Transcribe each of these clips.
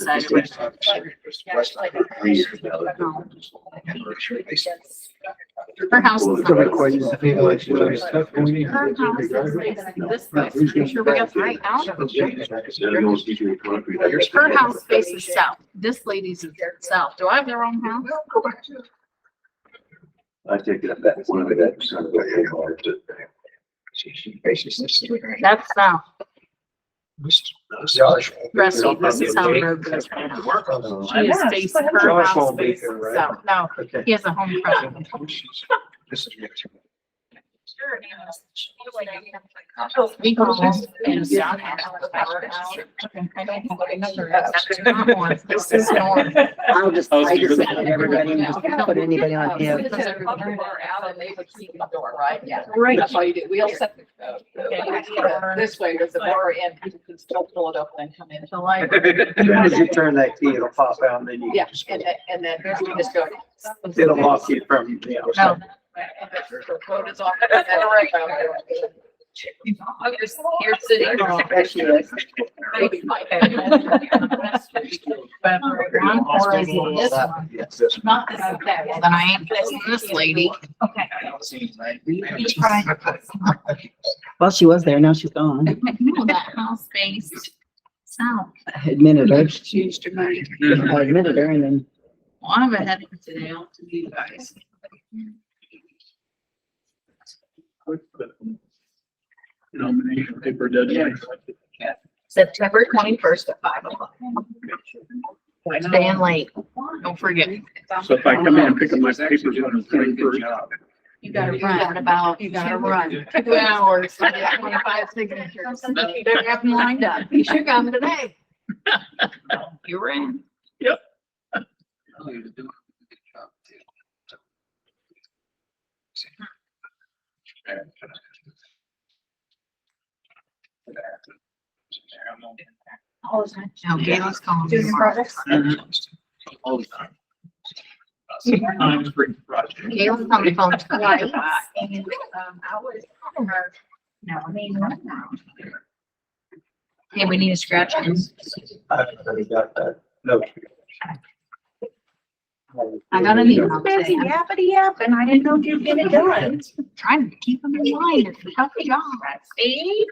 side of it. Her house is not. Her house is facing this way. Make sure we got the right house. Her house faces south. This lady's south. Do I have the wrong house? I take it back. One of it. That's south. Rusty, this is how the road goes right now. She is facing her house faces south. No, he has a home front. We call this in south. This is north. I just let everybody and just put anybody on him. Because everybody were out and they would keep the door, right? Yeah. Right. That's all you do. We'll set the, this way with the bar in, people can still pull it up and then come in. So like, As you turn that key, it'll pop out and then you Yeah, just, and then we just go. it'll lock you from the no, outside. The code is off. You're sitting. Maybe my bad. but one or is it this one? Yes, this one. Not this, okay, well then I ain't fixing this lady. Okay. Well, she was there, now she's gone. No, that house faced south. I admitted her. She used to money. I admitted her and then Well, I'm heading today out to you guys. Nomination paper deadline. September 21st at 5:00. Staying late. Don't forget. So if I come in and pick up my papers on the 21st. You gotta run about, you gotta run 2 hours to get 25 signatures. You better have them lined up. You should come today. You're in. All the time. No, Gail's calling. Junior projects? All the time. Sometimes for project. Gail's on the phone twice. And, I was telling her, no, I mean, right now. Hey, we need a scratch in. I've already got that. No. I got an email today. I'm Yappity yap, and I didn't know if you'd get it done. trying to keep them in line. It's a tough job. See?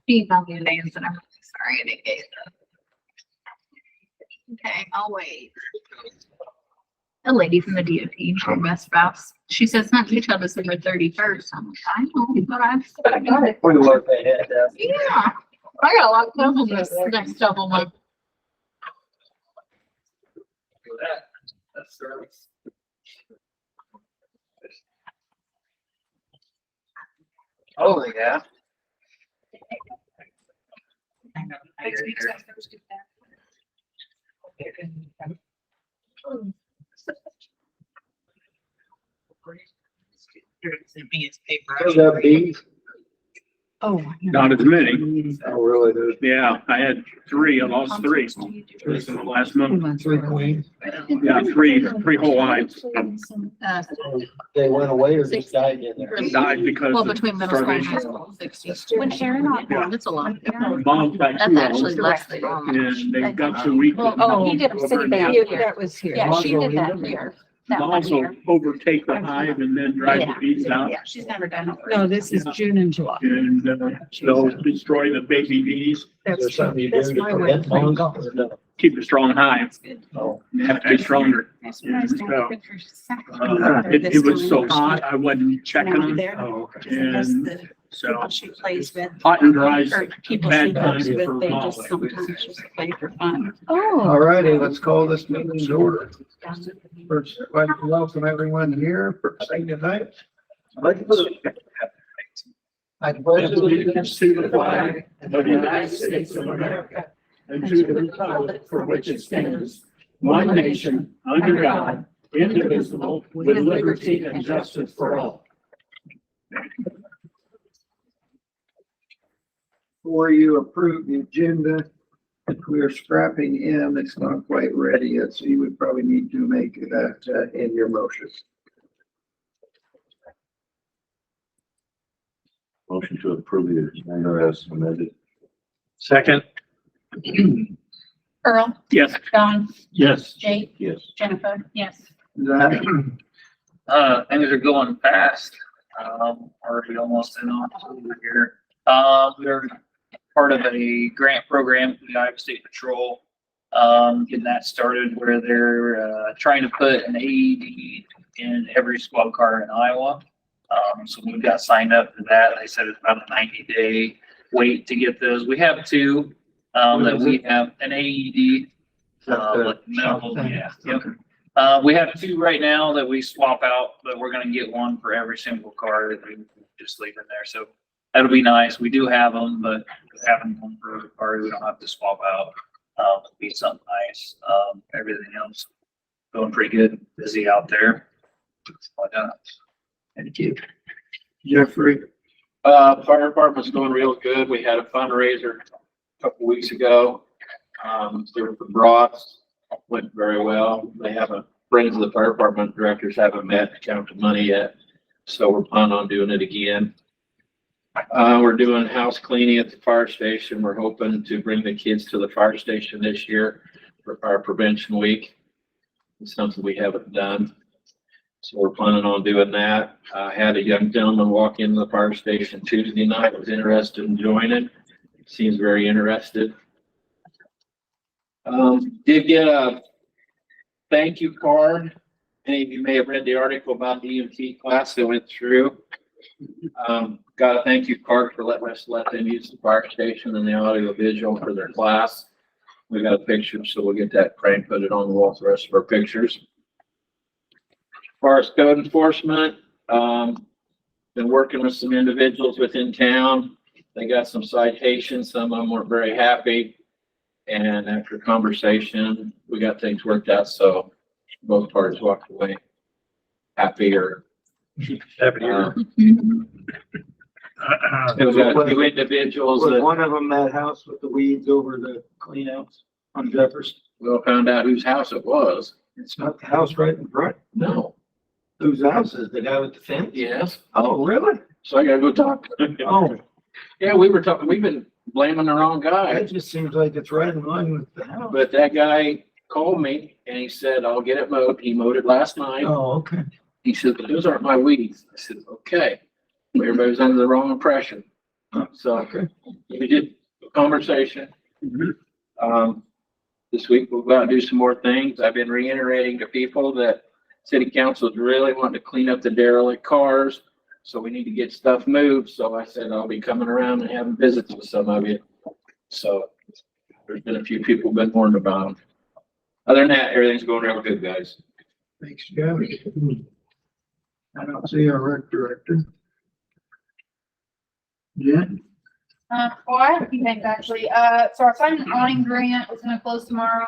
Steve, I'll get names and I'm really sorry I didn't get them. Okay, I'll wait. A lady from the DOT, her best spouse, she says not to tell December 31st. I'm like, I know, but I got it. We look ahead. yeah, I got a lot of trouble this next couple months. That's service. Oh, yeah. Oh. Not as many. Oh, really? Yeah, I had three. I lost three. Last month. Yeah, three whole lines. They went away or just died in there? Died because Well, of between middle school and high starvation. school, 60. When Sharon on, that's a lot. Mom's back That's actually less than normal. and they got 2 weeks. Oh, he did city bank. that was here. Yeah, she did that here. That one Also here. overtake the hive and then drive the bees out. Yeah, she's never done it. No, this is June and July. And they'll destroy the baby bees, Is there something you That's do to my prevent way. fungus or no? keep a strong hive. Oh. They have to be stronger. It was so hot, I wasn't checking Now them. they're- Oh, okay. And so She plays with. hot and dry is Or people bad she time works with, for they Molly. just sometimes just play for fun. All righty, let's call this meeting to order. First, I'd like to welcome everyone here for singing tonight. I pledge allegiance to the flag of the United States of America and to the republic for which it stands, one nation, under God, indivisible, with liberty and justice for all. Before you approve the agenda, if we're scrapping M, it's not quite ready yet, so you would probably need to make that in your motion. Motion to approve the agenda as amended. Second. Earl, Yes. Don, Yes. Jake, Yes. Jennifer, yes. Things are going fast. Already almost in October here. We're part of a grant program for the Iowa State Patrol. Getting that started where they're, trying to put an AED in every squad car in Iowa. So we got signed up for that. They said it's about a 90-day wait to get those. We have two, that we have an AED. Like medical, yeah, yep. We have two right now that we swap out, but we're gonna get one for every single car that we just leave in there. So that'll be nice. We do have them, but having one for every car, we don't have to swap out. Would be something nice. Everything else going pretty good. Busy out there. Thank you. Jeffrey. Fire department's going real good. We had a fundraiser a couple weeks ago. They were for brats. Went very well. They haven't, friends of the fire department directors haven't met to count the money yet. So we're planning on doing it again. We're doing house cleaning at the fire station. We're hoping to bring the kids to the fire station this year for Fire Prevention Week. It's something we haven't done. So we're planning on doing that. I had a young gentleman walk into the fire station Tuesday night, was interested in joining. Seems very interested. Did get a thank you card. Any of you may have read the article about the EMT class that went through. Got a thank you card for letting us let them use the fire station and the audio visual for their class. We got a picture, so we'll get that framed, put it on the wall for the rest of our pictures. As far as code enforcement, been working with some individuals within town. They got some citations. Some of them weren't very happy. And after conversation, we got things worked out. So both parties walked away happier. Happier. Still got two individuals Was that one of them that house with the weeds over the cleanouts on Jefferson? we found out whose house it was. It's not the house right in front. No. Whose house is the guy with the fence? Yes. Oh, really? So I gotta go talk. Oh, Yeah, we were talking, we've been blaming the wrong guy. that just seems like it's right in line with the house. But that guy called me and he said, I'll get it mowed. He mowed it last night. Oh, okay. He said, but those aren't my weeds. I said, okay. Everybody's under the wrong impression. So Okay. we did a conversation. This week we'll go out and do some more things. I've been reiterating to people that city council is really wanting to clean up the derelict cars. So we need to get stuff moved. So I said, I'll be coming around and having visits with some of you. So there's been a few people been warned about them. Other than that, everything's going real good, guys. Thanks, Jeff. I don't see our rec director. Jen? Well, I have a few things actually. So our sign and awning grant is gonna close tomorrow.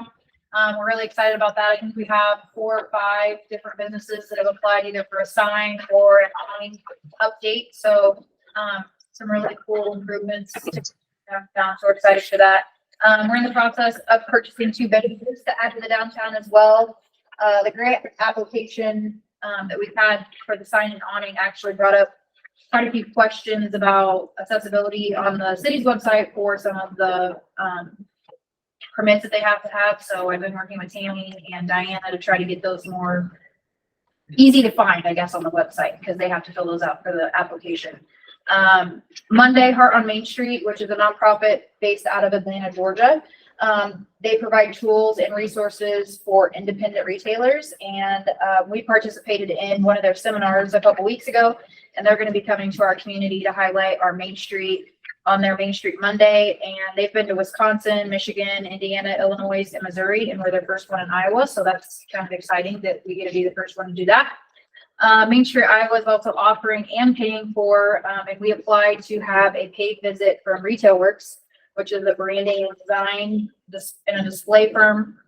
We're really excited about that. I think we have 4 or 5 different businesses that have applied either for a sign or an awning update. So, some really cool improvements to downtown. So we're excited for that. We're in the process of purchasing 2 benches to add to the downtown as well. The grant application, that we've had for the sign and awning actually brought up quite a few questions about accessibility on the city's website for some of the, permits that they have to have. So I've been working with Tammy and Diana to try to get those more easy to find, I guess, on the website because they have to fill those out for the application. Monday, Heart on Main Street, which is a nonprofit based out of Atlanta, Georgia. They provide tools and resources for independent retailers. And we participated in one of their seminars a couple weeks ago, and they're going to be coming to our community to highlight our Main Street on their Main Street Monday. And they've been to Wisconsin, Michigan, Indiana, Illinois, and Missouri, and we're their first one in Iowa. So that's kind of exciting that we get to be the first one to do that. Main Street Iowa is also offering and paying for, and we applied to have a paid visit from Retail Works, which is a branding and design and a display firm.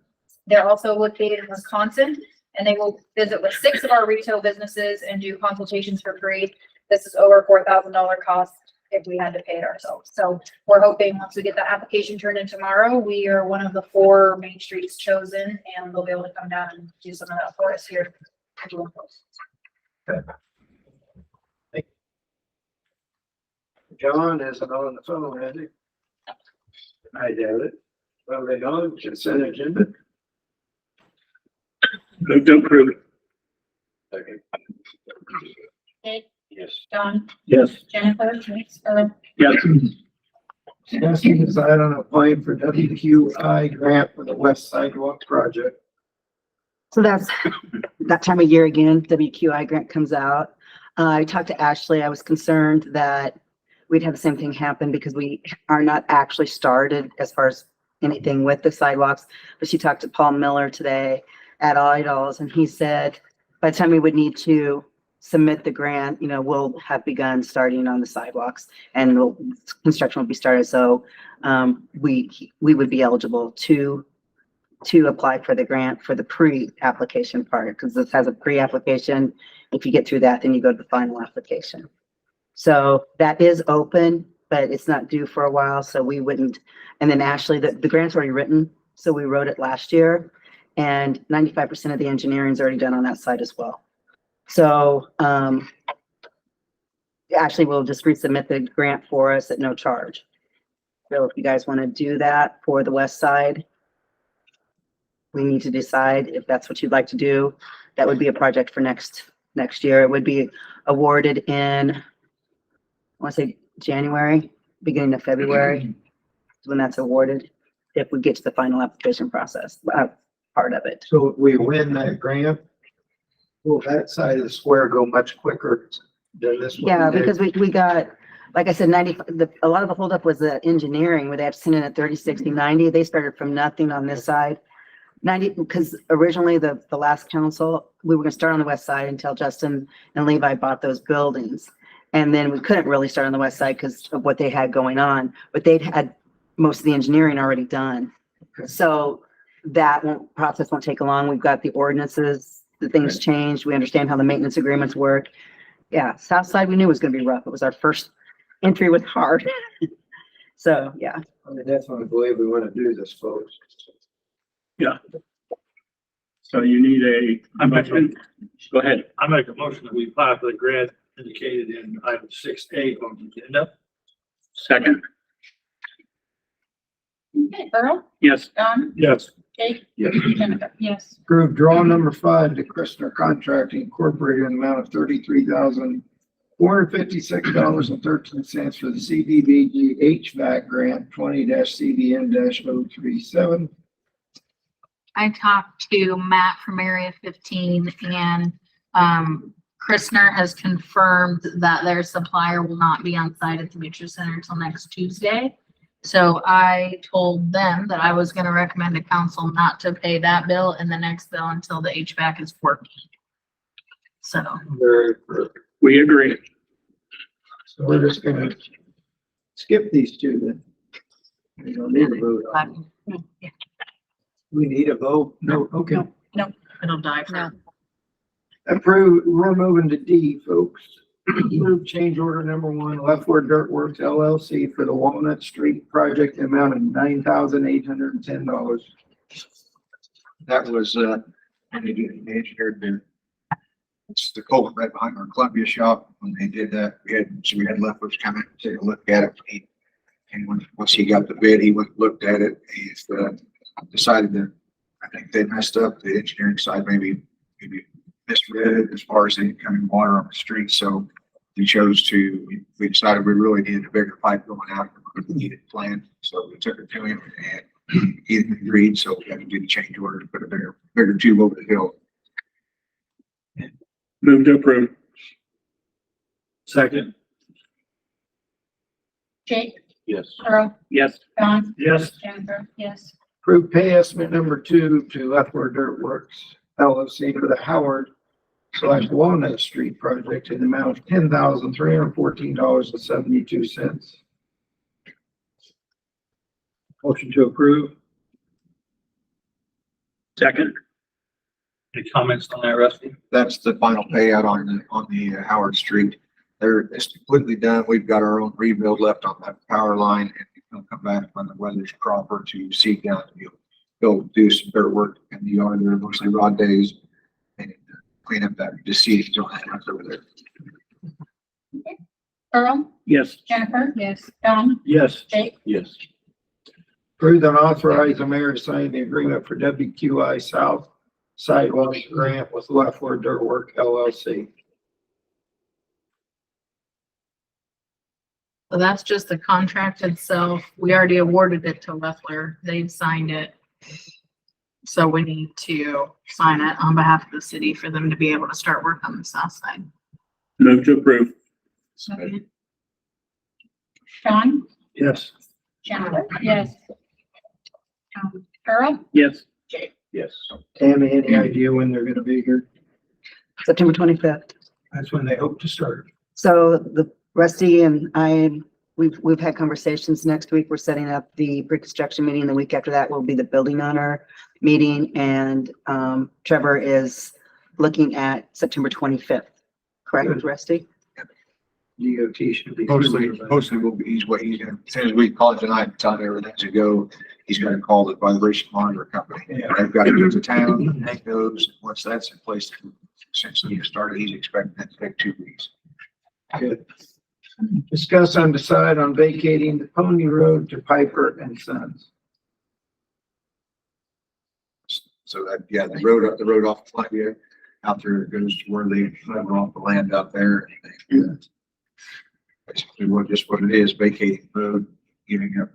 They're also located in Wisconsin, and they will visit with 6 of our retail businesses and do consultations for free. This is over $4,000 cost if we had to pay it ourselves. So we're hoping once we get the application turned in tomorrow, we are one of the 4 Main Streets chosen, and they'll be able to come down and do some of that for us here. John isn't on the phone, is he? I doubt it. Well, they don't, consent agenda. Move to approve. Second. Jake, Yes. Don, Yes. Jennifer, Earl, Yes. Discussing decide on applying for WQI grant for the West Sidewalk project. So that's that time of year again, WQI grant comes out. I talked to Ashley. I was concerned that we'd have the same thing happen because we are not actually started as far as anything with the sidewalks. But she talked to Paul Miller today at Idols, and he said by the time we would need to submit the grant, you know, we'll have begun starting on the sidewalks and construction will be started. So we would be eligible to apply for the grant for the pre-application part, because this has a pre-application. If you get through that, then you go to the final application. So that is open, but it's not due for a while, so we wouldn't. And then Ashley, the grant's already written, so we wrote it last year, and 95% of the engineering is already done on that side as well. So Ashley will just resubmit the grant for us at no charge. So if you guys want to do that for the west side, we need to decide if that's what you'd like to do. That would be a project for next year. It would be awarded in, I want to say January, beginning of February, is when that's awarded, if we get to the final application process, part of it. So if we win that grant, will that side of the square go much quicker than this one? Yeah, because we got, like I said, a lot of the holdup was the engineering, where they have to send in at 30, 60, 90. They started from nothing on this side. 90, because originally the last council, we were gonna start on the west side until Justin and Levi bought those buildings. And then we couldn't really start on the west side because of what they had going on, but they'd had most of the engineering already done. So that process won't take long. We've got the ordinances, the things changed. We understand how the maintenance agreements work. Yeah, south side we knew was gonna be rough. It was our first entry with hard. So, yeah. I mean, that's what I believe we want to do this, folks. Yeah. So you need a motion. Go ahead. I make a motion that we apply for the grant indicated in item 6A on the agenda. Second. okay, Earl, Yes. Don, Yes. Jake, Yes. Jennifer, yes. Approve draw number 5 to Christner Contracting Incorporated in the amount of $33,456.13 for the CDBG HVAC grant 20-CBN-037. I talked to Matt from Area 15 and Christner has confirmed that their supplier will not be on site at the Mutual Center until next Tuesday. So I told them that I was going to recommend to council not to pay that bill and the next bill until the HVAC is working. So Very perfect. We agree. So we're just gonna skip these two then. We don't need a vote on them. We need a vote? No, okay. it'll die for. Approve, we're moving to D, folks. Approve change order number 1, Leftward Dirt Works LLC for the Walnut Street project, the amount of $9,810. That was, the engineer did. It's the culvert right behind our Columbia shop. When they did that, we had Leftwoods come in and take a look at it. Once he got the bid, he went and looked at it. He's decided that, I think they messed up the engineering side, maybe misread it as far as the incoming water on the street. So we decided we really needed a bigger pipe going out. We needed it planned. So we took it to him and he agreed. So we had to do the change order to put a bigger tube over the hill. Move to approve. Second. Jake, Yes. Earl, Yes. Don, Yes. Jennifer, yes. Approve pay estimate number 2 to Leftward Dirt Works LLC for the Howard/Walnut Street project in the amount of $10,314.72. Motion to approve. Second. Any comments on that, Rusty? That's the final payout on the Howard Street. It's completely done. We've got our own rebuild left on that power line, and we'll come back when the weather's proper to seek down and go do some dirt work in the yard. There are mostly rod days and clean up that seeding on that house over there. Earl, Yes. Jennifer, yes. Don, Yes. Jake, Yes. Approve and authorize the mayor to sign the agreement for WQI South Sidewalk Grant with Leffler Dirt Work LLC. So that's just the contract itself. We already awarded it to Leffler. They've signed it. So we need to sign it on behalf of the city for them to be able to start work on the south side. Move to approve. Sean? Yes. Jennifer? Yes. Earl? Yes. Yes. Tammy, any idea when they're gonna be here? September 25th. That's when they hope to start. So the Rusty and I, we've had conversations. Next week, we're setting up the pre-construction meeting. The week after that will be the building owner meeting, and Trevor is looking at September 25th. Correct, Good. Rusty? DOT should be. Mostly will be, he's gonna, as soon as we call it tonight, and tell him everything to go, he's gonna call the vibration monitor company. Yeah. They've got to go to town, make those, once that's in place, essentially get started, he's expecting that to take 2 weeks. Good. Discuss and decide on vacating the Pony Road to Piper and Sons. So that, yeah, the road off Columbia, out there goes to where they have off the land out there. Basically what it is, vacating the road, giving up,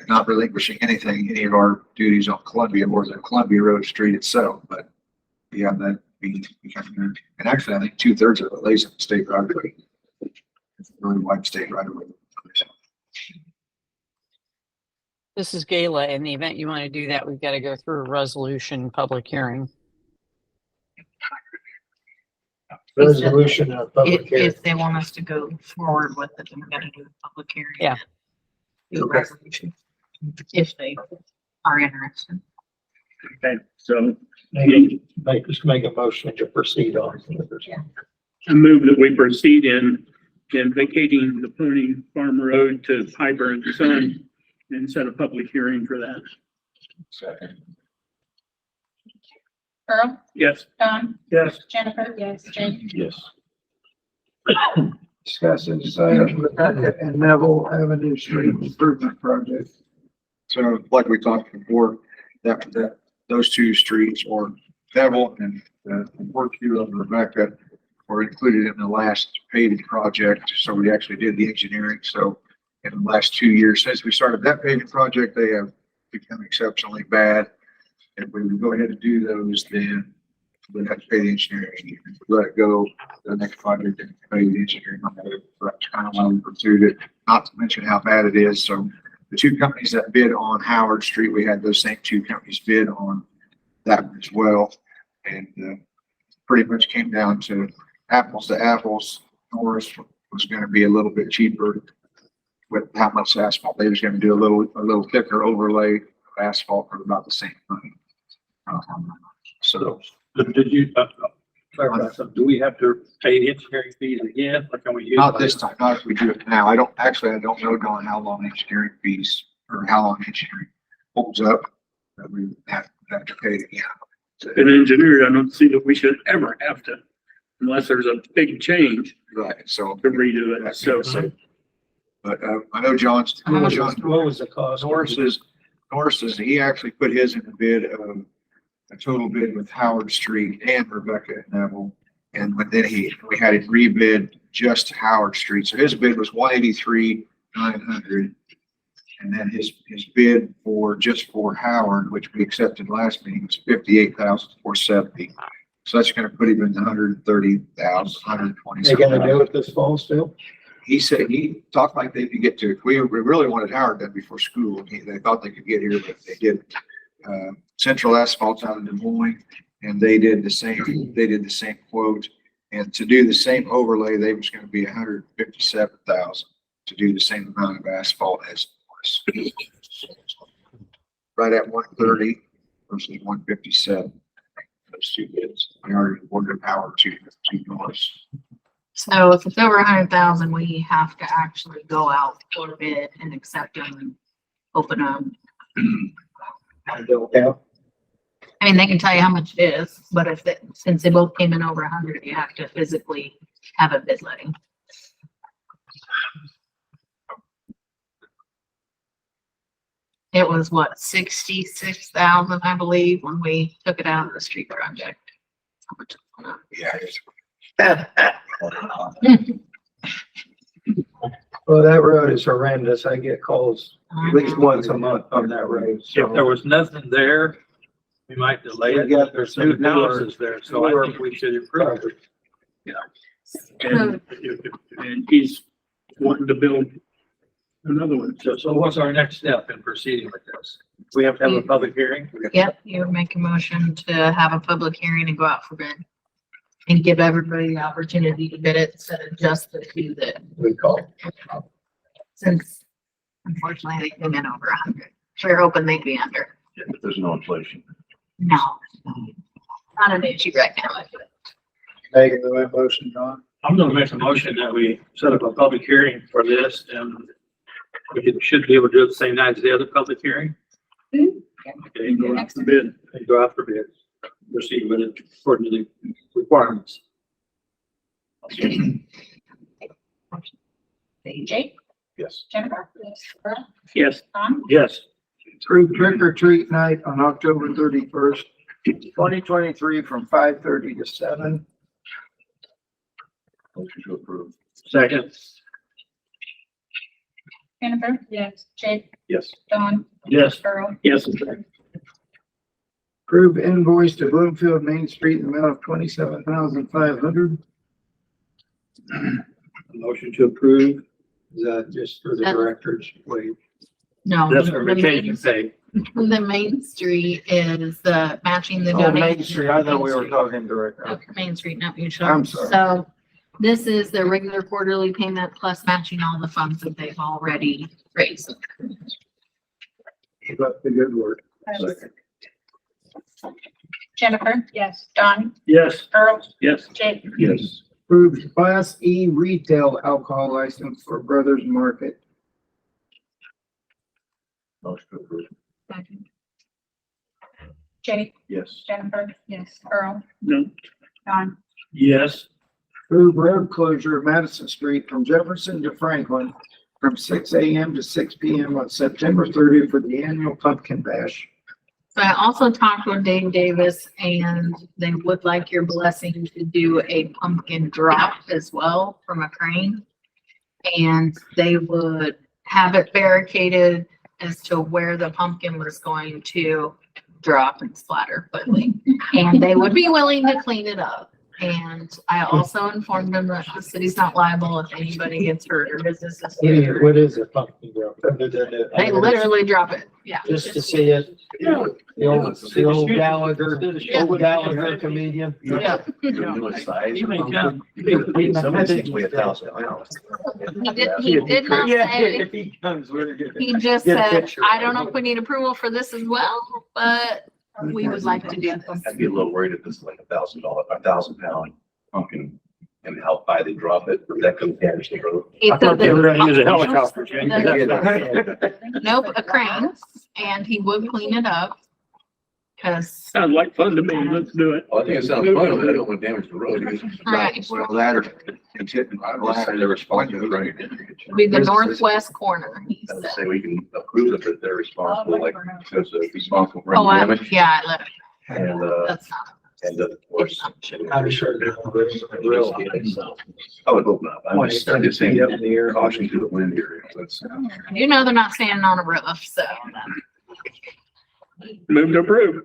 not relinquishing anything, any of our duties on Columbia or the Columbia Road Street itself, but yeah, that be becoming, and actually I think 2/3 of it lays in the state right of way. It's a really wide state right of way. This is Gayla. In the event you want to do that, we've got to go through a resolution public hearing. Resolution of public hearing. If they want us to go forward with it, then we gotta do a public hearing. Yeah. Do a resolution, if they are interested. Okay, so Just make a motion to proceed on. I move that we proceed in vacating the Pony Farm Road to Piper and Son and set a public hearing for that. Second. Earl? Yes. Sean? Yes. Jennifer? Yes. Jane? Yes. Discuss and decide on Rebecca and Neville Avenue Street Improvement Project. So like we talked before, those two streets, or Neville and Workview of Rebecca, were included in the last paving project. So we actually did the engineering. So in the last 2 years since we started that paving project, they have become exceptionally bad. If we would go ahead and do those, then we'd have to pay the engineering. If we let it go, the next project, then pay the engineering on that. That's kind of why we pursued it, not to mention how bad it is. So the two companies that bid on Howard Street, we had those same two companies bid on that one as well. And pretty much came down to apples to apples. Norris was going to be a little bit cheaper with how much asphalt. They was going to do a little thicker overlay of asphalt for about the same money. So Did you, clarify something? Do we have to pay the engineering fees again, or can we use? not this time, not if we do it now. I don't know, Don, how long engineering fees or how long engineering holds up. That we have to pay it again. An engineer, I don't see that we should ever have to, unless there's a big change Right, so. to redo it. So But I know John's. What was the cost? Norris's, he actually put his in the bid of a total bid with Howard Street and Rebecca and Neville. And then we had it rebid just Howard Street. So his bid was 183,900. And then his bid just for Howard, which we accepted last meeting, was 58,470. So that's gonna put him in the 130,000, 120. They gonna do it this fall still? He said, he talked like they could get to it. We really wanted Howard done before school. They thought they could get here, but they did. Central Asphalt's out of Des Moines, and they did the same quote. And to do the same overlay, they was gonna be 157,000 to do the same amount of asphalt as Norris. Right at 130 versus 157. Those two bids. We already awarded Howard to Norris. So if it's over 100,000, we have to actually go out for bid and accept them and open them. I don't have. I mean, they can tell you how much it is, but since they both came in over 100, you have to physically have a bid letting. It was what, 66,000, I believe, when we took it out of the street project. How much it went up. Yeah. it's- Well, that road is horrendous. I get calls at least once a month on that road. If there was nothing there, we might delay it. Yeah, there's Some new houses there, so I think we should improve it. And he's wanting to build another one. So what's our next step in proceeding with this? We have to have a public hearing? Yep, you would make a motion to have a public hearing and go out for bid. And give everybody the opportunity to bid it instead of just the few that, We call. since unfortunately they came in over 100. So we're hoping they'd be under. But there's no inflation. No. Not an issue right now. Megan, the way motion, John. I'm gonna make a motion that we set up a public hearing for this and should be able to do it the same night as the other public hearing. Okay, Go out for bid. and go out for bids. Proceed with it according to the requirements. Jake, Yes. Jennifer, yes, Earl, Yes. Don, Yes. Approved trick or treat night on October 31st, 2023 from 5:30 to 7. Motion to approve. Second. Jennifer, yes, Jake, Yes. Don, Yes. Earl, Yes. Approved invoice to Bloomfield Main Street in the amount of 27,500. Motion to approve. Is that just for the That- director's wage? No. That's for the vacation pay. The Main Street is the matching the Oh, donation. Main Street, I thought we were talking directly. Okay, Main Street, not mutual. I'm sorry. So this is the regular quarterly payment plus matching all the funds that they've already raised. Keep up the good work. Second. Jennifer, yes, Don, Yes. Earl, Yes. Jake, Yes. Approved Class E retail alcohol license for Brothers Market. Motion to approve. Jake, Yes. Jennifer, yes, Earl, No. Don, Yes. Approved road closure of Madison Street from Jefferson to Franklin from 6 a.m. to 6 p.m. on September 30th for the annual pumpkin bash. So I also talked with Dave Davis and they would like your blessing to do a pumpkin drop as well from a crane. And they would have it barricaded as to where the pumpkin was going to drop and splatter quickly. And they would be willing to clean it up. And I also informed them that the city's not liable if anybody gets hurt or businesses get hurt. What is a pumpkin drop? Other than the- They literally drop it, yeah. Just to see it. Yeah. The old Gallagher comedian. Yeah. Size. You may come. Some of these weigh 1,000 pounds. He did not say. If he comes, we're good. He just Get a said, picture. I don't know if we need approval for this as well, but we would like to do this. I'd be a little worried if this is like $1,000 pumpkin and how high they drop it, or that could damage the road. He I thought said they were that- gonna use a helicopter. Jane. Nope, a crane, and he would clean it up. Cause, Sounds like fun to me. Let's do it. Well, I think it sounds fun, but I don't want to damage the road. right, Well, that or it's hitting my ladder, they're responsible, right? be the northwest corner, he I'd said. say we can approve it, but they're responsible, like, because they're responsible for Oh, any damage. yeah, I let him, And, that's not. and of course. I'm sure they're real. I would hope not. I'm just saying, Up in the air. caution to the wind here. Let's, You know they're not standing on a roof, so. Move to approve.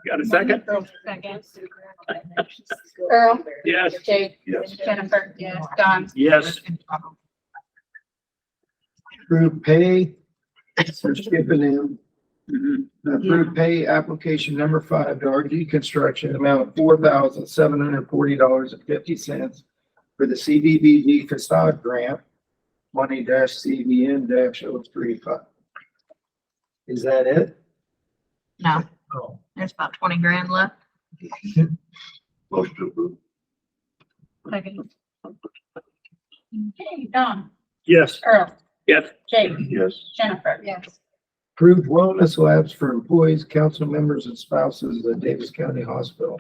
Got a second? second. Earl, Yes. Jake, yes. Jennifer, yes, Don, Yes. Approved pay. For skipping in. Mhm. Approved pay application number 5 to RD Construction, amount of $4,740.50 for the CDBG facade grant, 20-CVN-035. Is that it? No, Oh. there's about 20 grand left. Motion to approve. second. Okay, Don, Yes. Earl, Yes. Jake, Yes. Jennifer, yes. Approved wellness labs for employees, council members, and spouses of Davis County Hospital.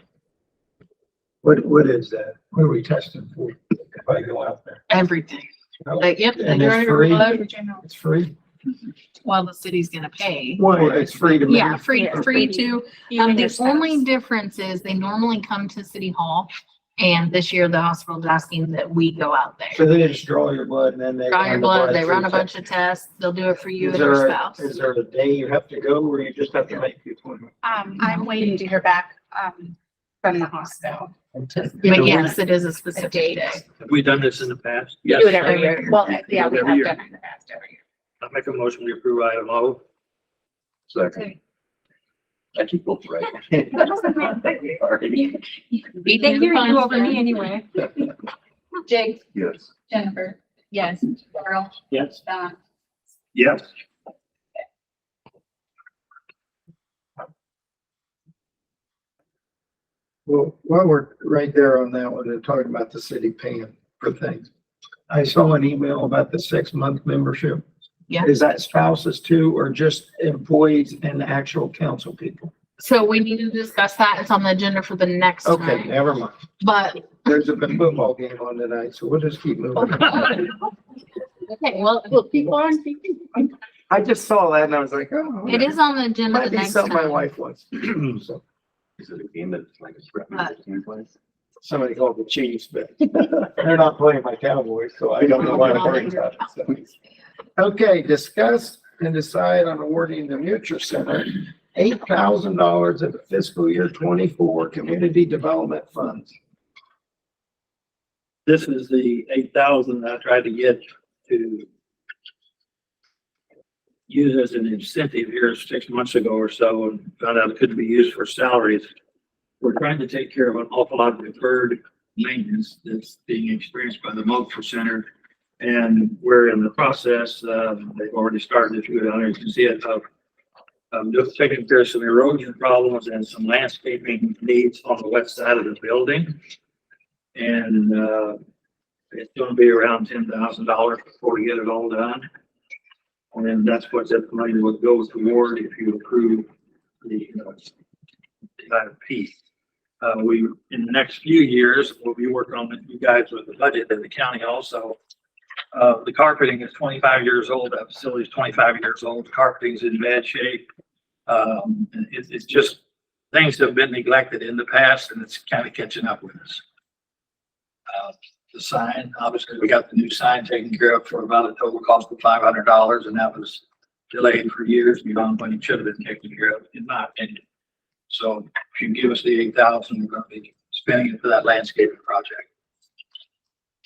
What is that? What are we testing for? If I go out there. Everything. Like, yep, they And go it's to free? reload. It's free? Well, the city's gonna pay. Well, it's free to. Yeah, free to. Even The your spouse. only difference is they normally come to City Hall. And this year the hospital's asking that we go out So there. they just draw your blood and then they. Draw your blood, they run a through bunch of tests. They'll do it for you Is and your there, spouse. is there a day you have to go or you just have to make the appointment? I'm waiting to hear back, from the hospital. But yes, it is a specific day. Have we done this in the past? We do it every year. Well, yeah, we have Every year. done it in the past every year. I make a motion to approve item O. Second. I keep both right. They hear you over me anyway. Jake, Yes. Jennifer, Yes. Carl, Yes. Don. Yes. Well, while we're right there on that one and talking about the city paying for things. I saw an email about the 6-month membership. Yeah. Is that spouses too, or just employees and actual council people? So we need to discuss that. It's on the agenda for the next Okay, time. never mind. But, There's a football game on tonight, so we'll just keep moving. okay, well, Keep on, I just saw that and I was like, oh. it is on the agenda Might the be next something my time. wife wants. So Is it a game that's like a spread? somebody called the Chiefs, but they're not playing my Cowboys, so I don't know why I'm worried about it. So. Okay, discuss and decide on awarding the Mutual Center $8,000 of the fiscal year 24 community development funds. This is the 8,000 I tried to get to use as an incentive here 6 months ago or so and found out it couldn't be used for salaries. We're trying to take care of an awful lot of deferred maintenance that's being experienced by the Moultrie Center. And we're in the process, they've already started, if you go down there, you can see it, of just taking care of some erosion problems and some landscaping needs on the west side of the building. And, it's gonna be around $10,000 before we get it all done. And then that's what that money would go toward if you approve the entire piece. We, in the next few years, we'll be working on you guys with the budget and the county also. The carpeting is 25 years old. That facility is 25 years old. The carpeting's in bad shape. It's just, things have been neglected in the past and it's kind of catching up with us. The sign, obviously, we got the new sign taken care of for about a total cost of $500, and that was delayed for years beyond when it should have been taken care of, in my opinion. So if you give us the 8,000, we're gonna be spending it for that landscaping project.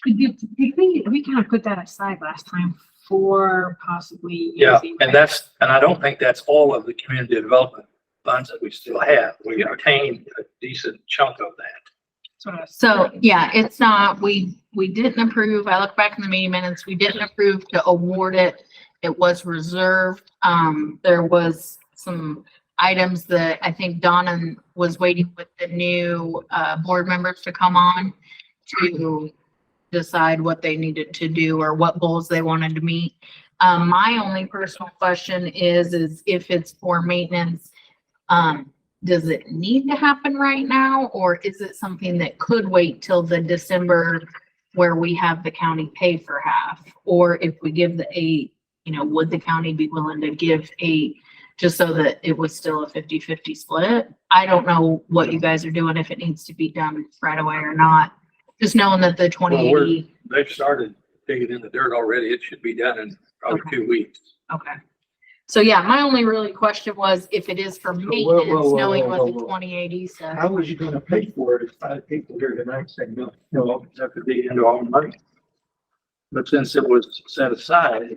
We kind of put that aside last time for possibly. Yeah, using- and I don't think that's all of the community development funds that we still have. We retained a decent chunk of that. So, yeah, it's not, we didn't approve, I look back in the meeting minutes, we didn't approve to award it. It was reserved. There was some items that I think Donna was waiting with the new, board members to come on to decide what they needed to do or what goals they wanted to meet. My only personal question is if it's for maintenance, does it need to happen right now, or is it something that could wait till the December where we have the county pay for half? Or if we give the 8, would the county be willing to give 8 just so that it was still a 50-50 split? I don't know what you guys are doing, if it needs to be done right away or not. Just knowing that the 2080. They've started digging in the dirt already. It should be done in probably 2 weeks. Okay. So yeah, my only really question was if it is for maintenance, knowing what the whoa. 2080 said. How was you gonna pay for it if 5 people here tonight said no? No, that could be into our money. But since it was set aside,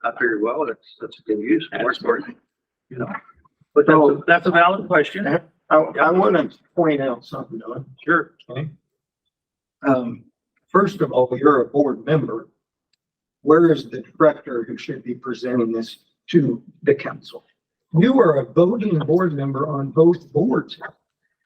I figured, well, that's a good use for it, But that's a valid question. I want to point out something, Don. Sure. Okay. First of all, you're a board member. Where is the director who should be presenting this to the council? You are a voting board member on both boards.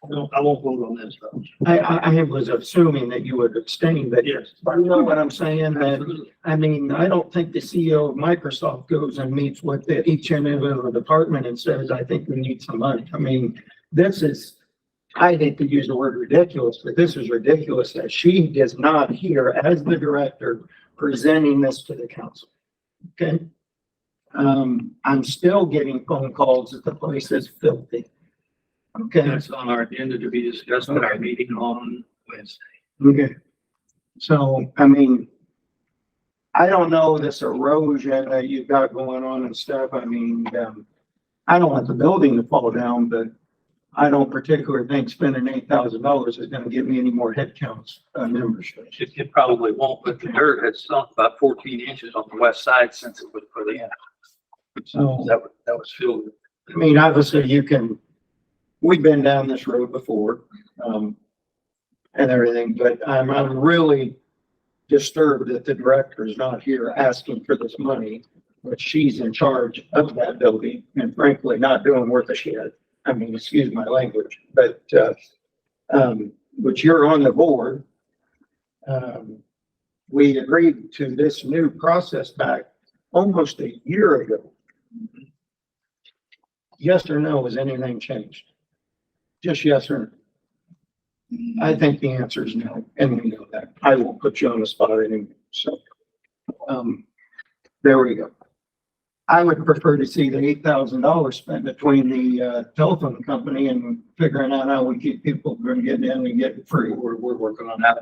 No, I won't vote on this though. I was assuming that you would abstain, but Yes. you know what I'm saying? That, I mean, I don't think the CEO of Microsoft goes and meets with each and every other department and says, I think we need some money. I mean, this is, I hate to use the word ridiculous, but this is ridiculous that she does not here as the director presenting this to the council. Okay? I'm still getting phone calls that the place is filthy. Okay, That's on our agenda to be discussed at our meeting on Wednesday. okay. So, I mean, I don't know this erosion that you've got going on and stuff. I mean, I don't want the building to fall down, but I don't particularly think spending $8,000 is gonna give me any more head counts, membership. It probably won't, but the dirt has sunk about 14 inches on the west side since it was put in. So, That was filled. I mean, obviously we've been down this road before, and everything, but I'm really disturbed that the director is not here asking for this money, but she's in charge of that building and frankly not doing worth a shit. I mean, excuse my language, but you're on the board. We agreed to this new process back almost a year ago. Yes or no, has anything changed? Just yes or no? I think the answer is no, and we know that. I won't put you on the spot anymore, so. There we go. I would prefer to see the $8,000 spent between the telephone company and figuring out how we keep people from getting in and getting free. We're working on that.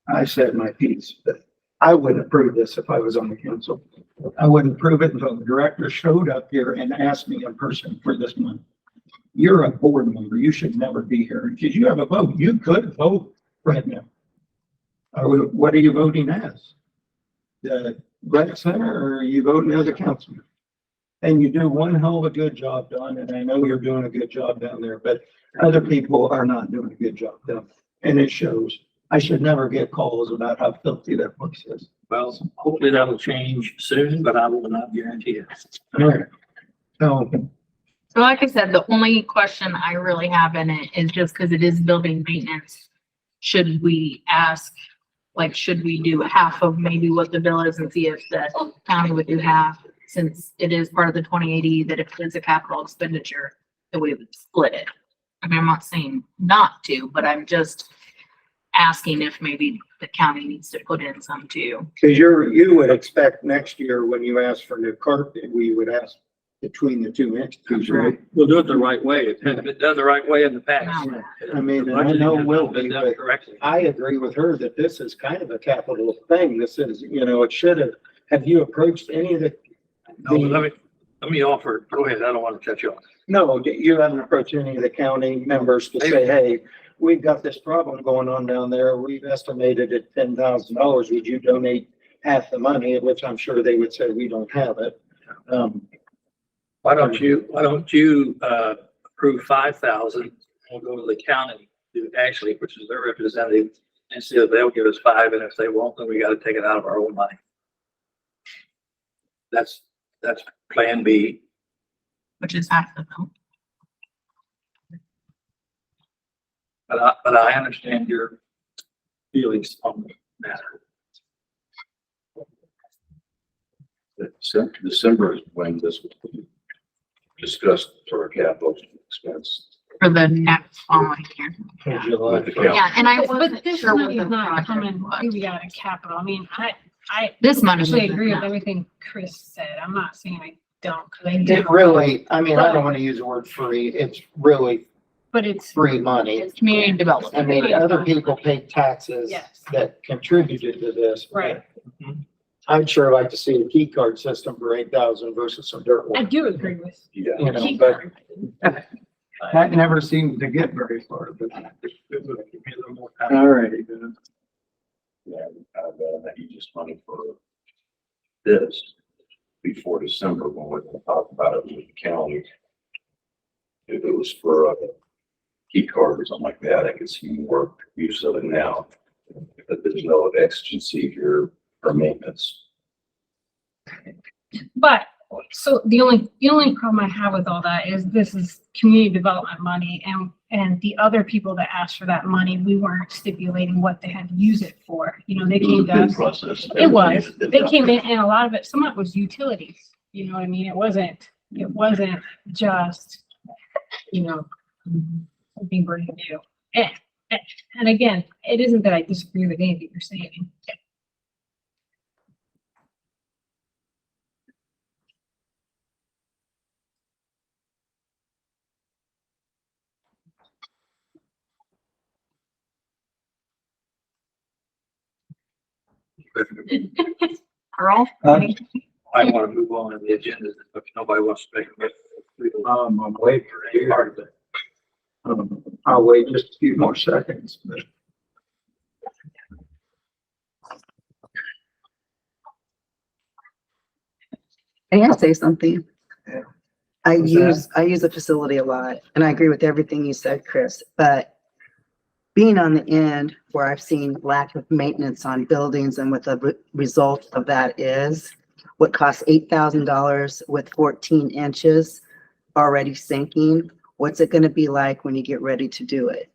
I said my piece, but I wouldn't approve this if I was on the council. I wouldn't approve it until the director showed up here and asked me in person for this money. You're a board member. You should never be here because you have a vote. You could vote right now. What are you voting as? The rec center, or are you voting as a councilman? And you do one hell of a good job, Don, and I know you're doing a good job down there, but other people are not doing a good job down there, and it shows. I should never get calls about how filthy that place is. Well, hopefully that'll change soon, but I will not guarantee it. All right. So, So like I said, the only question I really have in it is just because it is building maintenance. Should we ask, like, should we do half of maybe what the bill is and see if the county would do half? Since it is part of the 2080, that if it's a capital expenditure, that we would split it. I mean, I'm not saying not to, but I'm just asking if maybe the county needs to put in some too. because you would expect next year when you ask for new carpet, we would ask between the two entities, right? We'll do it the right way. It hasn't been done the right way in the past. No. I mean, and I know it will be, Been done but correctly. I agree with her that this is kind of a capital thing. This is, it should have you approached any of the? No, let me offer, go ahead. I don't want to cut you off. No, you haven't approached any of the county members to say, hey, we've got this problem going on down there. We've estimated at $10,000. Would you donate half the money? At which I'm sure they would say, we don't have it. Why don't you approve 5,000? We'll go to the county, actually, which is their representative, and see if they'll give us 5, and if they won't, then we got to take it out of our own money. That's plan B. Which is half the bill. But I understand your feelings on the matter. December is when this was discussed for a capital expense. For the next following year. With the county. Yeah, and I But wasn't this sure what money the is not project coming was. really out of capital. I mean, I This money. actually wasn't agree with enough. everything Chris said. I'm not saying I don't, because I It do, really, I mean, I don't want to use the word free. It's really but it's, free money. It's community development. I mean, other people pay taxes Yes. that contributed to this. but Right. I'd sure like to see a key card system for 8,000 versus some dirt I work. do agree with. Yeah. You know, Key but card. that never seemed to get very far. But It would give me a little more time. all righty. Yeah, that you just money for this before December when we're gonna talk about it with the county. If it was for a key card or something like that, I could see more use of it now. But there's no exigency here for maintenance. But, so the only problem I have with all that is this is community development money, and the other people that asked for that money, we weren't stipulating what they had to use it for. They came to us. Process. It was, they came in, and a lot of it, some of it was utilities, you know what I mean? It wasn't just, something brand new. And again, it isn't that I disagree with anything you're saying. Earl? I want to move on to the agenda if nobody wants to make it. I'm waiting for you. I'll wait just a few more seconds, but. May I say something? Yeah. I What's use the facility a lot, and I agree with everything you said, Chris, but being on the end where I've seen lack of maintenance on buildings and what the result of that is, what costs $8,000 with 14 inches already sinking, what's it gonna be like when you get ready to do it?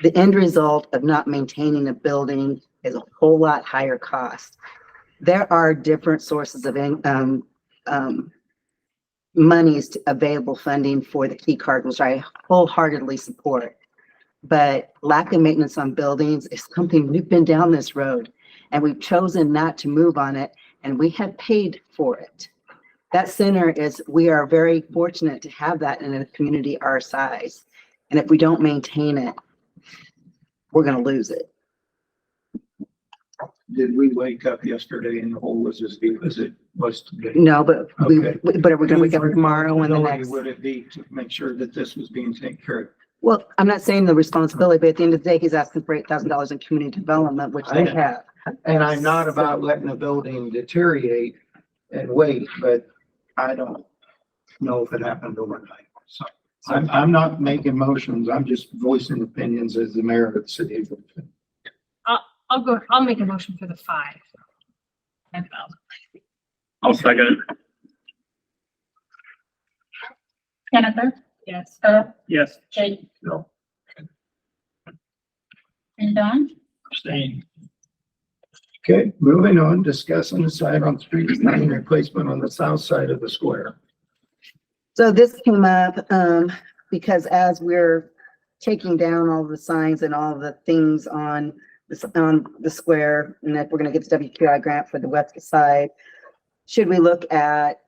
The end result of not maintaining a building is a whole lot higher cost. There are different sources of monies available funding for the key card, which I wholeheartedly support. But lack of maintenance on buildings is something we've been down this road and we've chosen not to move on it, and we have paid for it. That center we are very fortunate to have that in a community our size. And if we don't maintain it, we're gonna lose it. Did we wake up yesterday and the hole was as deep as it was today? No, but Okay. but we're gonna wake up tomorrow and the Responsibility next. Would it be to make sure that this was being taken care of? Well, I'm not saying the responsibility, but at the end of the day, he's asking for $8,000 in community development, which they have. And I'm not about letting a building deteriorate and wait, but I don't know if it happened overnight. So I'm not making motions. I'm just voicing opinions as the mayor of the city of Littleton. I'll make a motion for the 5,000. I'll second it. Jennifer, Yes. Yes. Jake, No. and Don? Abstain. Okay, moving on, discuss and decide on street sign replacement on the south side of the square. So this came up, because as we're taking down all the signs and all the things on the square, and that we're gonna get the WQI grant for the west side, should we look at,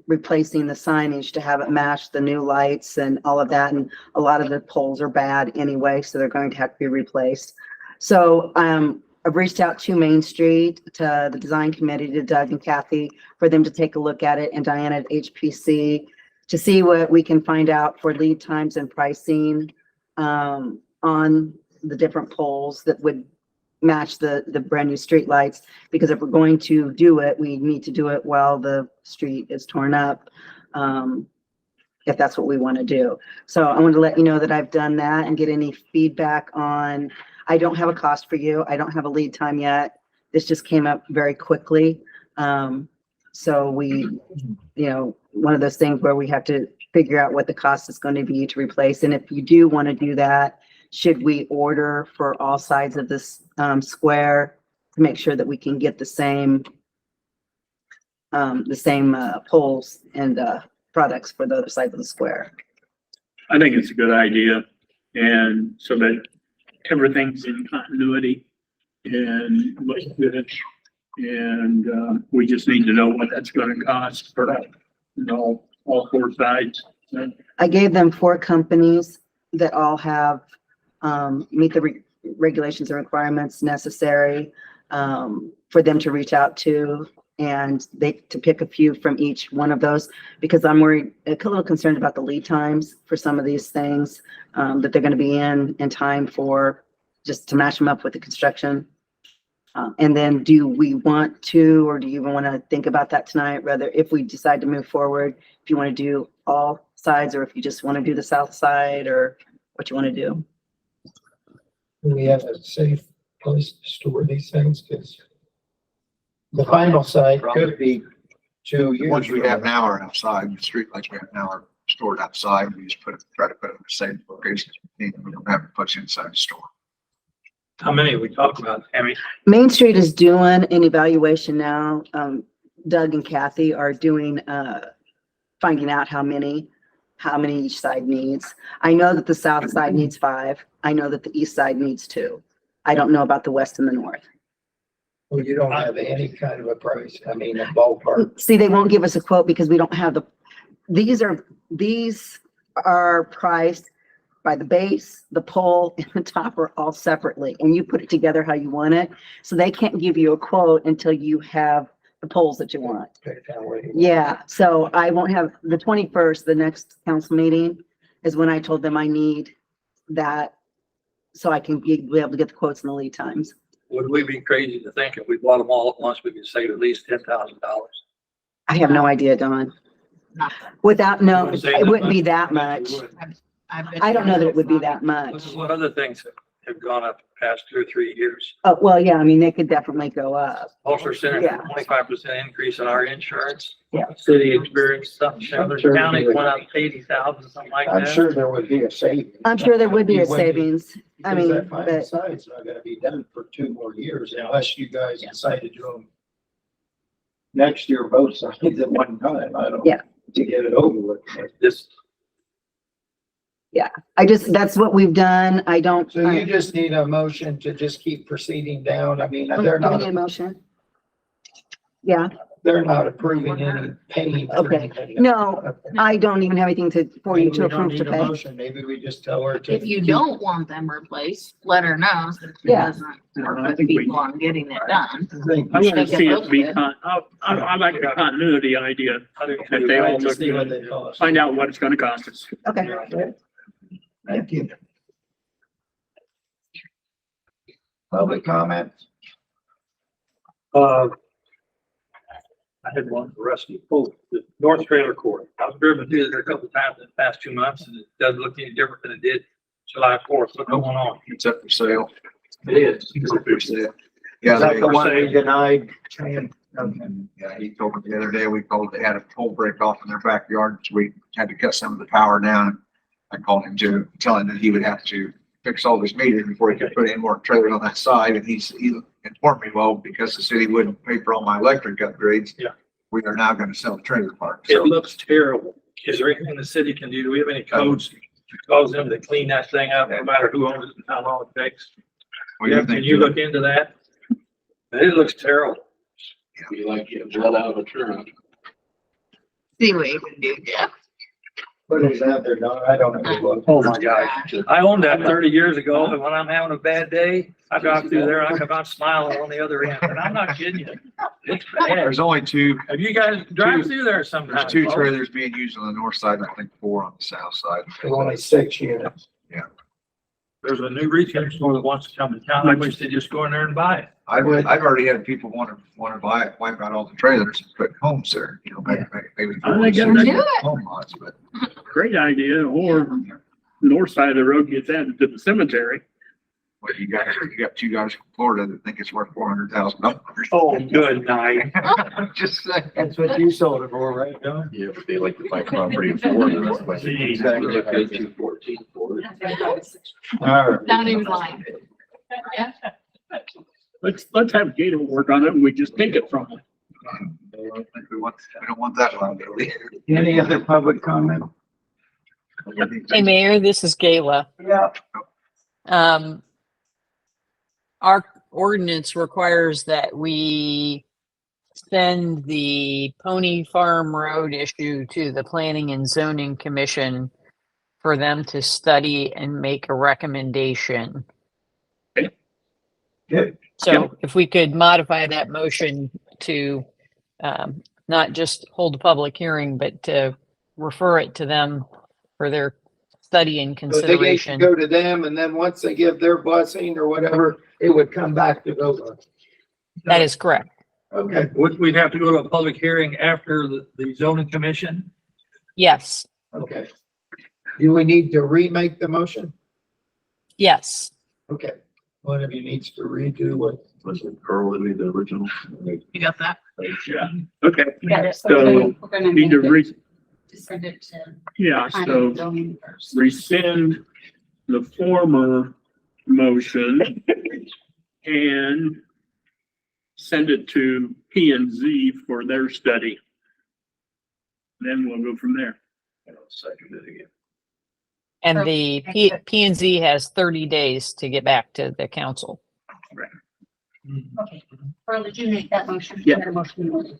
replacing the signage to have it match the new lights and all of that? And a lot of the poles are bad anyway, so they're going to have to be replaced. So, I've reached out to Main Street, to the design committee, to Doug and Kathy, for them to take a look at it, and Diana at HPC, to see what we can find out for lead times and pricing, on the different poles that would match the brand new street lights. Because if we're going to do it, we need to do it while the street is torn up, if that's what we want to do. So I want to let you know that I've done that and get any feedback on. I don't have a cost for you. I don't have a lead time yet. This just came up very quickly. So we, one of those things where we have to figure out what the cost is going to be to replace. And if you do want to do that, should we order for all sides of this square to make sure that we can get the same poles and products for the other side of the square? I think it's a good idea, and so that everything's in continuity and looks good. And we just need to know what that's gonna cost for that, all four sides. I gave them 4 companies that all have, meet the regulations and requirements necessary, for them to reach out to, and to pick a few from each one of those, because I'm worried, a little concerned about the lead times for some of these things, that they're gonna be in time for, just to match them up with the construction. And then do we want to, or do you even want to think about that tonight, rather, if we decide to move forward, if you want to do all sides, or if you just want to do the south side, or what you want to do? We have a safe place to store these things, because the final site could be 2 The years. ones we from have now. now are outside, the streetlights we have now are stored outside, we just try to put them in the same locations. We don't have to put you inside the store. How many are we talking about, Tammy? Main Street is doing an evaluation now. Doug and Kathy are doing, finding out how many each side needs. I know that the south side needs 5. I know that the east side needs 2. I don't know about the west and the north. Well, you don't have any kind of a price, I mean, a ballpark. See, they won't give us a quote because we don't have these are priced by the base, the pole, and the topper all separately, and you put it together how you want it. So they can't give you a quote until you have the poles that you want. Yeah, so I won't have, the 21st, the next council meeting is when I told them I need that so I can be able to get the quotes and the lead times. Would we be crazy to think if we bought them all at once, we could save at least $10,000? I have no idea, Don. Nothing. Without, no, Wouldn't say it that wouldn't be much. that much. I've been- I don't know that it would be that much. What other things have gone up the past 2 or 3 years? Oh, well, yeah, I mean, they could definitely go up. Ulster Center, Yeah. 25% increase in our insurance. Yeah. City experienced something, Chandler sure County we would. went up 80,000, something like I'm that. sure there would be a savings. I'm sure there would be a You wouldn't- savings. I Because mean, that final but side's not gonna be done for 2 more years unless you guys decide to do them next year, both sides at one time. I don't. Yeah. To get it over with. This, that's what we've done. I don't. So you just need a motion to just keep proceeding down. I mean, they're Do we need a not, motion? Yeah, they're not approving any paying. for Okay. anything. No, Okay. I don't even have anything for you Maybe to we don't approve to need a pay. motion. Maybe we just tell her to. If you don't want them replaced, let her know since it Yeah. doesn't work I with think we- people on getting it done. I want to Make it see it look be, good. I like the continuity idea, that they all To look see what they good. cost. Find out what it's gonna cost us. Okay. Thank you. Public comment? I had one for Rusty, the North Trailer Court. I've driven through there a couple times in the past 2 months, and it doesn't look any different than it did July 4th. What's going on? It's up for sale. It is. It's up for sale. Is Yeah, that they, the one we denied? Okay. yeah, he told me the other day, we called, they had a pole break off in their backyard, so we had to cut some of the power down. I called him to tell him that he would have to fix all his meters before he could put any more trailer on that side, and he informed me, well, because the city wouldn't pay for all my electric upgrades. Yeah. We are now gonna sell the trailer park. It So looks terrible. Is there anything the city can do? Do we have any codes to cause them to clean that thing up, no matter who owns it and how long it takes? what do you Can think? you look into that? It looks terrible. We like getting blood out of a truck. See what you can do, Jeff. What is that there, Don? I don't know. Oh my God. I owned that 30 years ago, and when I'm having a bad day, I drive through there, I come out smiling on the other end, and I'm not kidding you. It's bad. There's only two, Have you guys drive through there there's sometimes? two folks? trailers being used on the north side, and I think 4 on the south side. There's only 6 units. There's a new retail store that wants to come to town. I wish they'd just go in there and buy it. I've already had people want to buy it, wipe out all the trailers and put homes there, you know, maybe. I think that's- Do it. Home lots, but Great idea, or north side of the road gets added to the cemetery. what you got, two guys from Florida that think it's worth $400,000. Oh, good night. Just saying. That's what you sold it for, right, Don? Yeah, but they like to buy property in Florida, that's why. Exactly. They paid $214 for it. All right. Not even lying. Let's have Gator work on it and we just take it from them. I don't think we don't want that liability. Any other public comment? Hey, Mayor, this is Gayla. Yeah. Our ordinance requires that we send the Pony Farm Road issue to the Planning and Zoning Commission for them to study and make a recommendation. Good. So if we could modify that motion to not just hold a public hearing, but to refer it to them for their study and So they get to consideration. go to them, and then once they give their blessing or whatever, it would come back to vote on. That is correct. Okay, We'd have to go to a public hearing after the zoning commission. Yes, okay. Do we need to remake the motion? yes. Okay. One of you needs to redo what. Was it Earl that made the original? You got that? Yeah, okay. Yeah. So need to Send it to. yeah, so Zoning first. rescind the former motion and send it to P and Z for their study. Then we'll go from there. Second it again. And the P and Z has 30 days to get back to the council. Okay. Earl, did you make that motion? Yeah. That motion.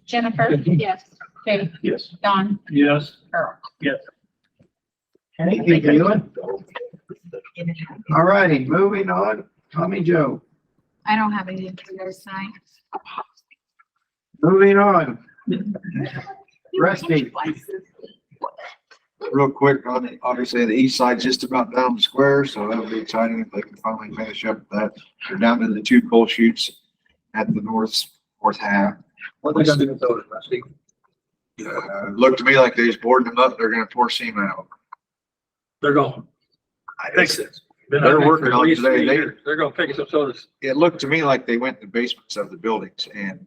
Jennifer? Yes. Jay? Yes. Don? Yes. Earl? Yes. Thank you, Galen. All righty, moving on. Tommy Joe. I don't have anything for you guys tonight. Moving on. Rusty. Real quick, obviously the east side's just about down the square, so that'll be exciting if they can finally finish up that. They're down to the 2 coal chutes at the north half. What they gonna do with those, Rusty? Looked to me like they just boarded them up. They're gonna pour seam out. They're going. I think so. They're working on it today. They're gonna fix some sodas. It looked to me like they went in the basements of the buildings and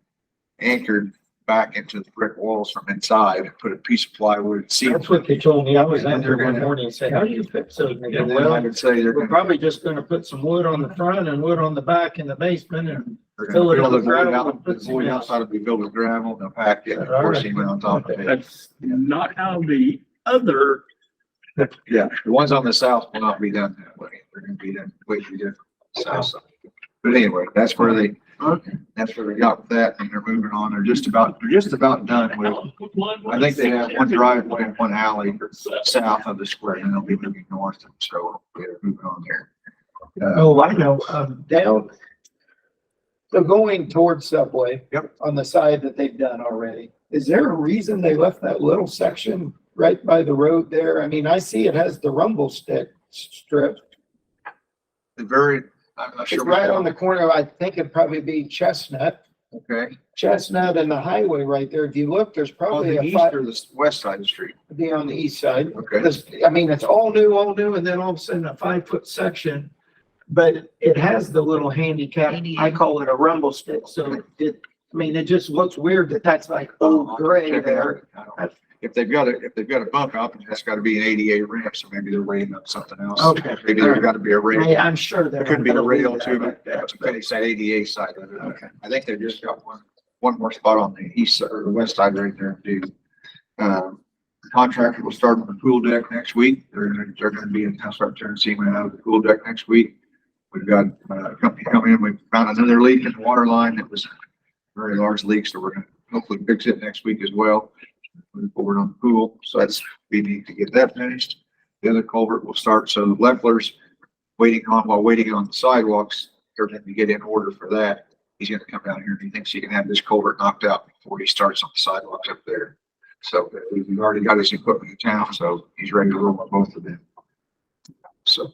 anchored back into the brick walls from inside and put a piece of plywood. That's what they told me. I was out there one morning and said, how do you fix those? And they go, And then I well, would say they're we're gonna, probably just gonna put some wood on the front and wood on the back in the basement and they're fill gonna it build with the void gravel out, and the put void cement. outside will be built with gravel and they'll pack it and pour cement on top of it. That's not how the other, Yeah, the ones on the south will not be done that way. They're gonna be done completely different. South side. But anyway, that's where they got with that and they're moving on. They're just about done with. I think they have one driveway and one alley south of the square and they'll be moving north. So they're moving on there. Oh, I know, down. So going towards Subway. Yep. On the side that they've done already. Is there a reason they left that little section right by the road there? I mean, I see it has the rumble stick strip. I'm not It's sure. right on the corner. I think it'd probably be Chestnut and the highway right there. If you look, there's On probably the a east five, or the west side of the street. be on the east side. Okay. I mean, it's all new, and then all of a sudden a 5-foot section. But it has the little handicap, I call it a rumble stick, so it just looks weird that that's like old gray Check it there. out. If they've got a bump out, that's gotta be an ADA ramp, so maybe they're rating up something else. Okay. Maybe there's gotta be a rail. Yeah, I'm sure there. There could be a rail too, but that's okay, it's that ADA side of it. Okay. I think they've just got one more spot on the east side or the west side right there too. Contractor will start on the pool deck next week. They're gonna be in town, start turning semen out of the pool deck next week. We've got a company coming in. We found another leak in the water line that was a very large leak, so we're gonna hopefully fix it next week as well. Move forward on the pool, so we need to get that finished. The other culvert will start, so Leffler's while waiting on the sidewalks, everything to get in order for that. He's gonna come down here and he thinks he can have this culvert knocked out before he starts on the sidewalks up there. So we've already got his equipment in town, so he's ready to roll with both of them. So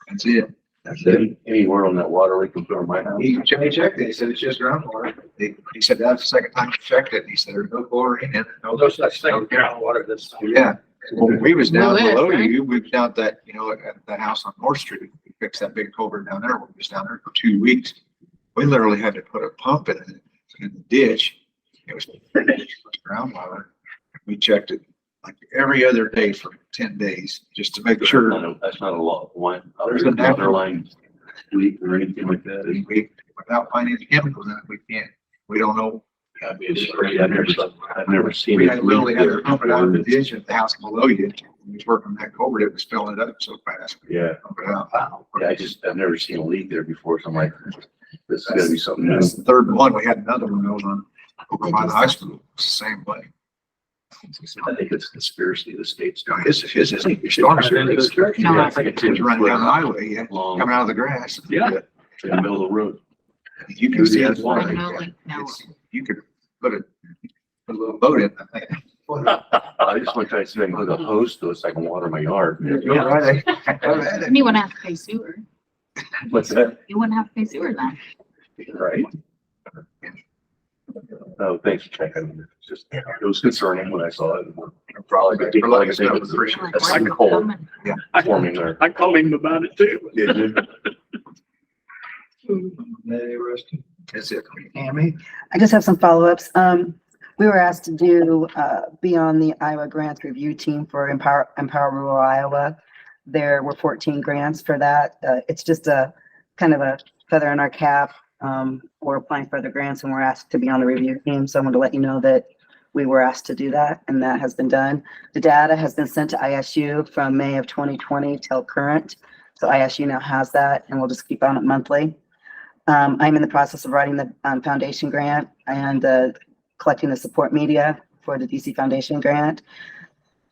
that's it. That's it. Any word on that water leak from my house? He checked it. He said it's just groundwater. He said that's the second time he checked it. He said there's no chlorine in it. No, those such thing, groundwater that's. Yeah. When we was down Well, below right? you, we was down at that, at that house on North Street. We fixed that big culvert down there. We was down there for 2 weeks. We literally had to put a pump in the ditch. It was groundwater. We checked it like every other day for 10 days, just to make sure. That's not a lot. One, There's there's a an underlying leak or anything like that. We, without finding any chemicals in it, we can't. We don't know. I mean, it's crazy. I've never seen We it. had literally had to pump it out of the ditch at the house below you. We was working that culvert, it was filling it up so fast. Yeah. Pump it out. Yeah, I've never seen a leak there before, so I'm like, this is gotta be something new. That's the third one. We had another one over by the high school, Same way. I think it's a conspiracy, the state's. His storm sewer is No, it's running down the highway, yeah, Long, coming out of the grass. Yeah. in the middle of the road. You can see it. Definitely, no. You could put a little boat in, I think. I just want to try to see if I can hook a hose to it so I can water my yard. Go right ahead. And you wouldn't have to pay sewer. What's that? You wouldn't have to pay sewer then. Right? Oh, thanks for checking. It's just, it was concerning when I saw it. Probably, Like, like I I said, said, it was pretty- Like, That's where's like it cold. coming? forming there. I called him about it too. Did you? That's it. Amy? I just have some follow-ups. We were asked to be on the Iowa Grants Review Team for Empower Rural Iowa. There were 14 grants for that. It's just a kind of a feather in our cap. We're applying for other grants and we're asked to be on the review team. So I wanted to let you know that we were asked to do that and that has been done. The data has been sent to ISU from May of 2020 till current. So ISU now has that and we'll just keep on it monthly. I'm in the process of writing the foundation grant and collecting the support media for the DC Foundation grant.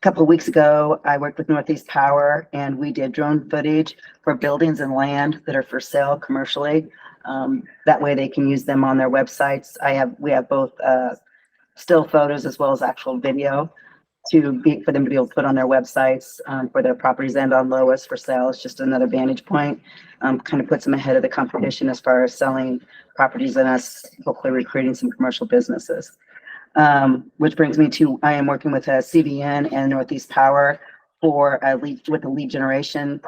couple of weeks ago, I worked with Northeast Power and we did drone footage for buildings and land that are for sale commercially. That way they can use them on their websites. We have both, still photos as well as actual video for them to be able to put on their websites, for their properties and on Lois for sale. It's just another vantage point. Kind of puts them ahead of the competition as far as selling properties and us hopefully recruiting some commercial businesses. Which brings me to, I am working with CVN and Northeast Power for with a lead generation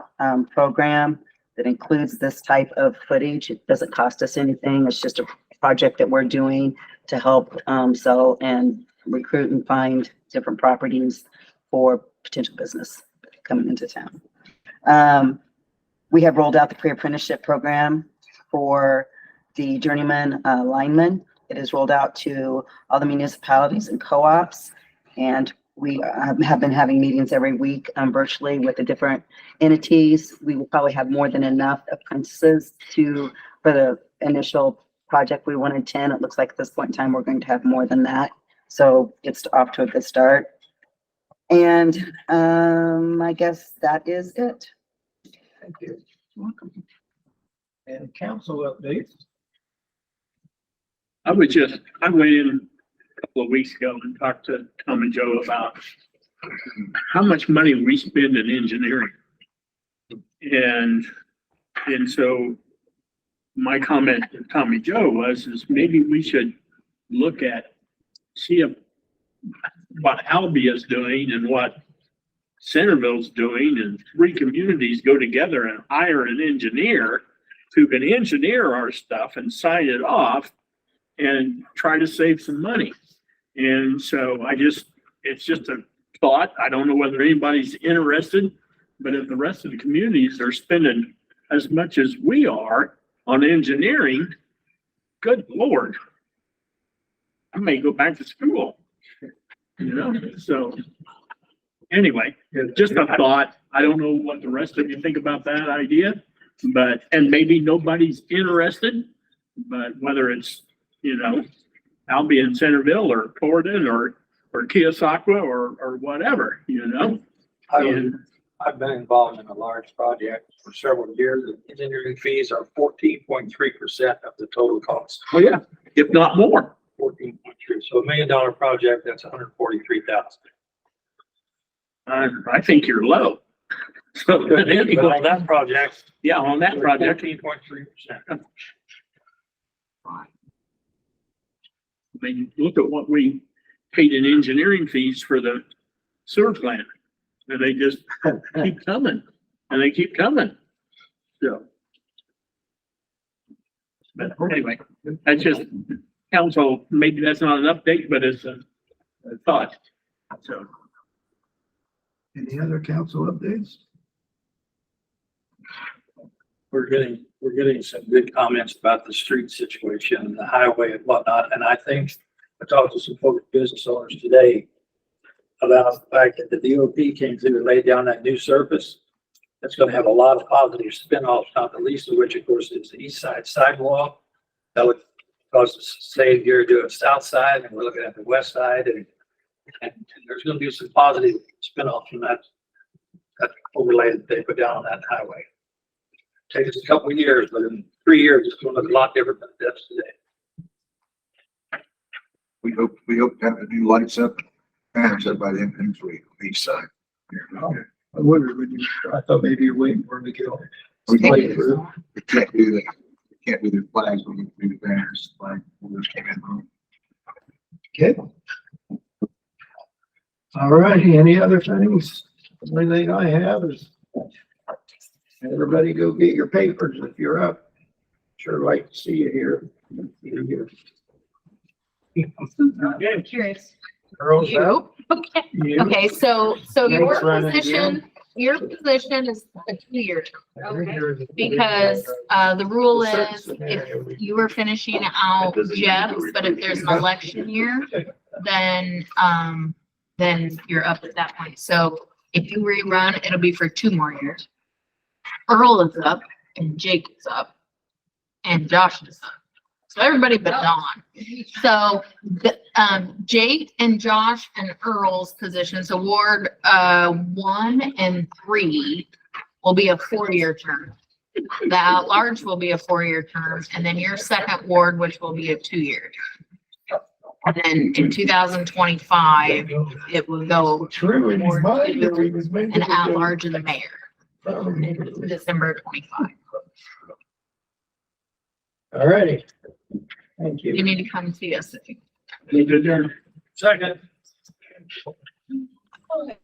program that includes this type of footage. It doesn't cost us anything. It's just a project that we're doing to help sell and recruit and find different properties for potential business coming into town. We have rolled out the pre-apprenticeship program for the journeyman lineman. It is rolled out to all the municipalities and co-ops, and we have been having meetings every week virtually with the different entities. We will probably have more than enough apprentices for the initial project. We wanted 10. It looks like at this point in time, we're going to have more than that. So it's off to a good start. And I guess that is it. Thank you. You're welcome. And council updates. I went in a couple of weeks ago and talked to Tom and Joe about how much money we spend in engineering. And so my comment to Tom and Joe is maybe we should see what Albia is doing and what Centerville's doing, and 3 communities go together and hire an engineer who can engineer our stuff and sign it off and try to save some money. And so it's just a thought. I don't know whether anybody's interested, but if the rest of the communities are spending as much as we are on engineering, good Lord, I may go back to school, so anyway, just a thought. I don't know what the rest of you think about that idea, and maybe nobody's interested, but whether it's, Albion, Centerville or Corydon or Keosauqua or whatever, I've been involved in a large project for several years. The engineering fees are 14.3% of the total cost. Oh, yeah, if not more. 14.3. So $1 million project, that's 143,000. I think you're low. So But anyway, on that project, yeah, on that project, 14.3%. I mean, look at what we paid in engineering fees for the sewer plant. And they just keep coming and they keep coming. So. But anyway, that's just council, maybe that's not an update, but it's a thought. So. Any other council updates? We're getting some good comments about the street situation and the highway and whatnot. And I think I talked to some folks, business owners today about the fact that the DOT came through and laid down that new surface. That's going to have a lot of positive spin-offs, not the least of which, of course, is the east side sidewalk. That would cause us to save here, do it south side, and we're looking at the west side. And there's going to be some positive spin-offs from that overlay that they put down on that highway. Take us a couple of years, but in 3 years, it's going to look a lot different than it does today. We hope to have the new lights up, banners up by the end of next week on each side. I wondered I thought maybe you're waiting for them to get on. We can't do that. We can't do the flags, we can do the banners, like, we just came in. Okay. All righty, any other things? The only thing I have is everybody go get your papers if you're up. Sure like to see you here. I'm curious. Girls out. Okay. You. Okay, so your Thanks, Ryan, position is a 2-year term. Because the rule is if you were finishing out Jeff's, but if there's an election year, then you're up at that point. So if you rerun, it'll be for 2 more years. Earl is up and Jake is up and Josh is up. So everybody but Dawn. So, Jake and Josh and Earl's positions, so Ward, 1 and 3 will be a 4-year term. The at-large will be a 4-year term, and then your second ward, which will be a 2-year term. And then in 2025, it will go True, in his Ward mind, 2 he was making. and at-large and the mayor in December 25. All righty. Thank You you. need to come see us. Need to adjourn. Second. Okay.